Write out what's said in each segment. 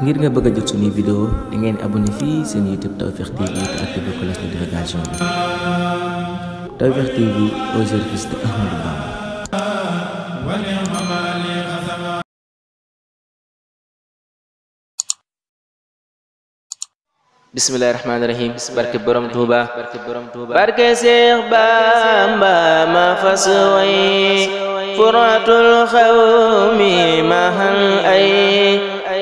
ngir nga bëgg a jot suñuy vidéo da ngeen abonné fii seen YouTube Tawfekh TV te activé cloche de notification bi. Tawfekh TV au service de Ahmadou Bamba. bismillahi rahmaani rahim barke borom Tuuba barke Seex Bamba ma fas way furatul xawmi ma hal ay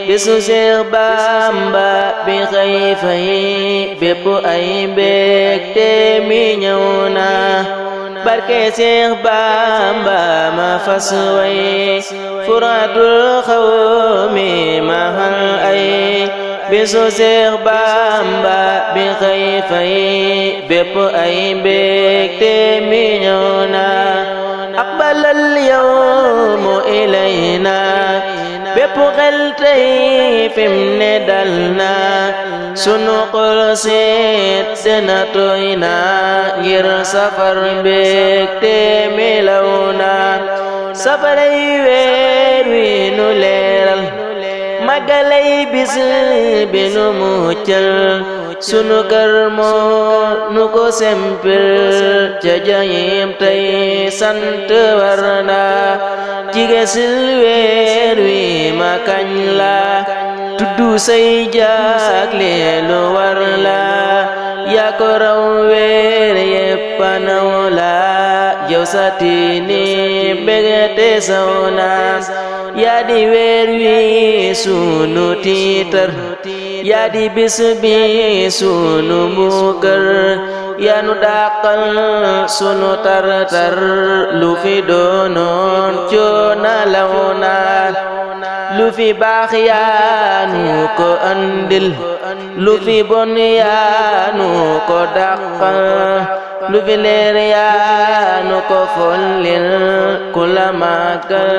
bisu Seex Bamba bi xëy fay bépp ay mbégte mi ñëw na barke Seex Bamba ma fas way furatul xawmi ma hal ay bisu Seex Bamba bi xëy fay bépp ay mbégte mi ñëw na aqbalal yawmu ilayna bépp xel tey fim ne dal na sunu xol seet dina tooy na ngir safar mbégte mi law na safaray weer wi nu leeral magalay bis bi nu muccal sunu kër moo nu ko sempil ca jayim tey sant war na jigesil weer wi ma kañ la tuddu say jagle lu war la yaa ko raw weer yépp naw la yow satini mbégte saw na yaa di weer wi sunu tiitar yaa di bis bi sunu mbugal yaa nu dàqal sunu tartar lu fi doonoon coona law na lu fi baax yaa nu ko andil lu fi bon yaa nu ko dàqal lu fi leer yaa nu ko follil ku la màggal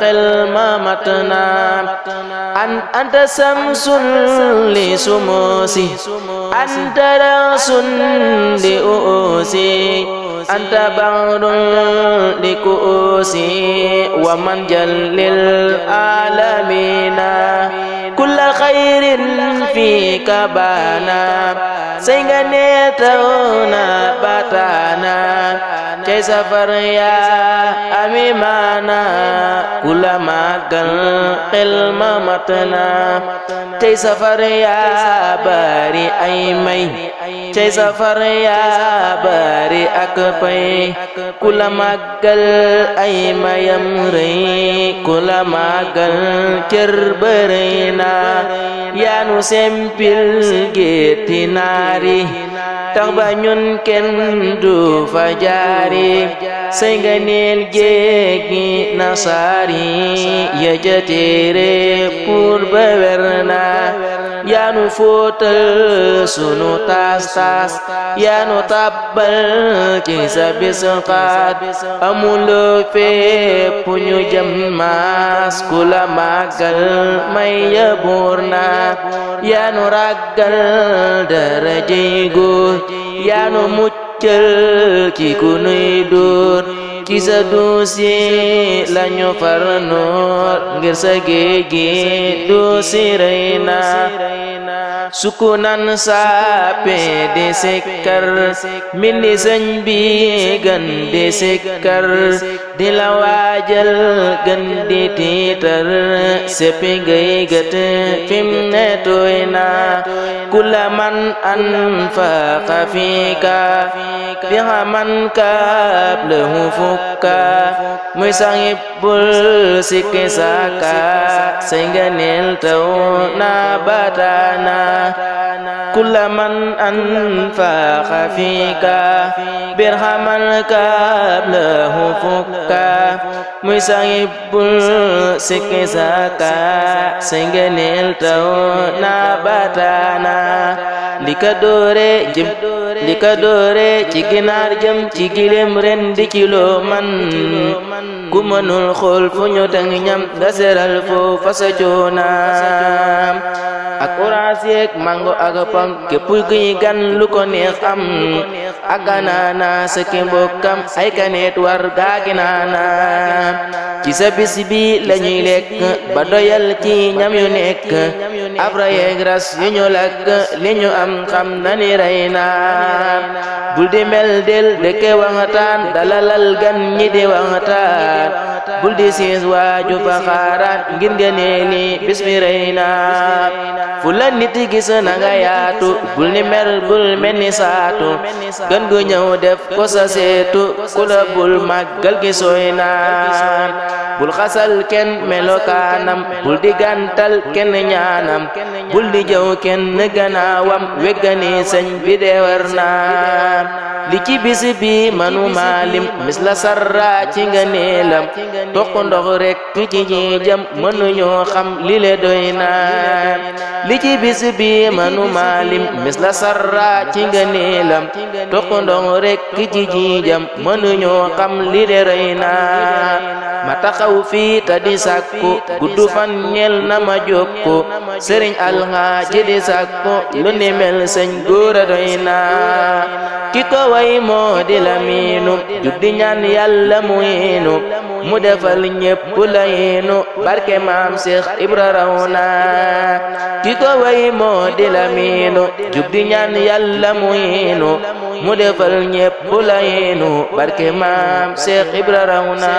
xel ma mat na anta samsun li sumusi anta rasun li uusi anta ba'dun li kuusi wa man jallil alamina kulla khairin fika bana say nga neetaw na batana cay safar yaa ami maana kula màggal xel ma matna cay safar yaa bari ay may cay safar yaa bari ak pay kula màggal ay mayam rëy kula màggal cër bërëy na yaa nu sempil gétti naari tax ba ñun kenn du fa jaari say nga neel jéggi nasaari ya jateere pour ba wer na yaa nu fóotal sunu taas taas yaa nu tàbbal ci sa bis xaat amuloo fépp ñu jëm maas ku la màggal may ya buur na yaa nu ràggal daraja góor yaa nu muccal ci ku nuy dóor ci sa duusi lañu far noor ngir sa géej gi duusi rëy na sukunan saape di sikkar mindi sëñ bi gën di sikkar di la waajal gën di tiitar seppi ngay gët fim ne tooy na kula man anfaqa fika bi xaman kaab lahu fukka muy saxib bul sikki saka say nga neel taw na batana kula man anfaqa fika bi xaman kaab lahu fukka muy saxib bul sikki saka say nga neel taw na batana li ka doore jëm li ka doore ci ginaar jëm ci gilem ren di ci loo man ku mënul xool fu ñu tàng ñam nga seral foo fa sa coonaam ak orange yeeg mango ak pom képp kuy gan lu ko neex am ak naana sëkki mbokkam ay kaneet war gaagi naana ci sa bis bi lañuy lekk ba doyal ci ñam yu nekk afra yeeg ras yu ñu lakk li ñu am xam nani rey na bul di mel del dëkke waxtaan dalalal gan ñi di waxtaan bul di siis waaju fa xaaraan ngir ngëneeli bis bi rey na fu la nit gis na nga yaatu bul ni mer bul mel ni saatu gën gu ñëw def ko sa seetu ku la bul màggal gi sooy na bul xasal kenn melokaanam bul di gàntal kenn ñaanam bul di jëw kenn gannaawam weggani sëñ bi de war na li ci bis bi manu maalim mis la sarra ci nga neelam toq ndox rek ci jam mënuñoo xam li le doy na li ci bis bi manu maalim mis la sarra ci nga neelam toq ndox rek ci jam mënuñoo xam li le doy na ma taxaw fii ta di sàkku guddu fan ñel na ma jokku sëriñ Alxaaji di sàkku lu ni mel sëñ góora doy na ki ko way moo di Lamiinu jug di ñaan Yàlla mu yiinu mu defal ñépp la yiinu barke maam Seex Ibra raw na ki ko way moo di Lamiinu jug di ñaan Yàlla mu yiinu mu defal ñépp la yiinu barke maam Seex Ibra raw na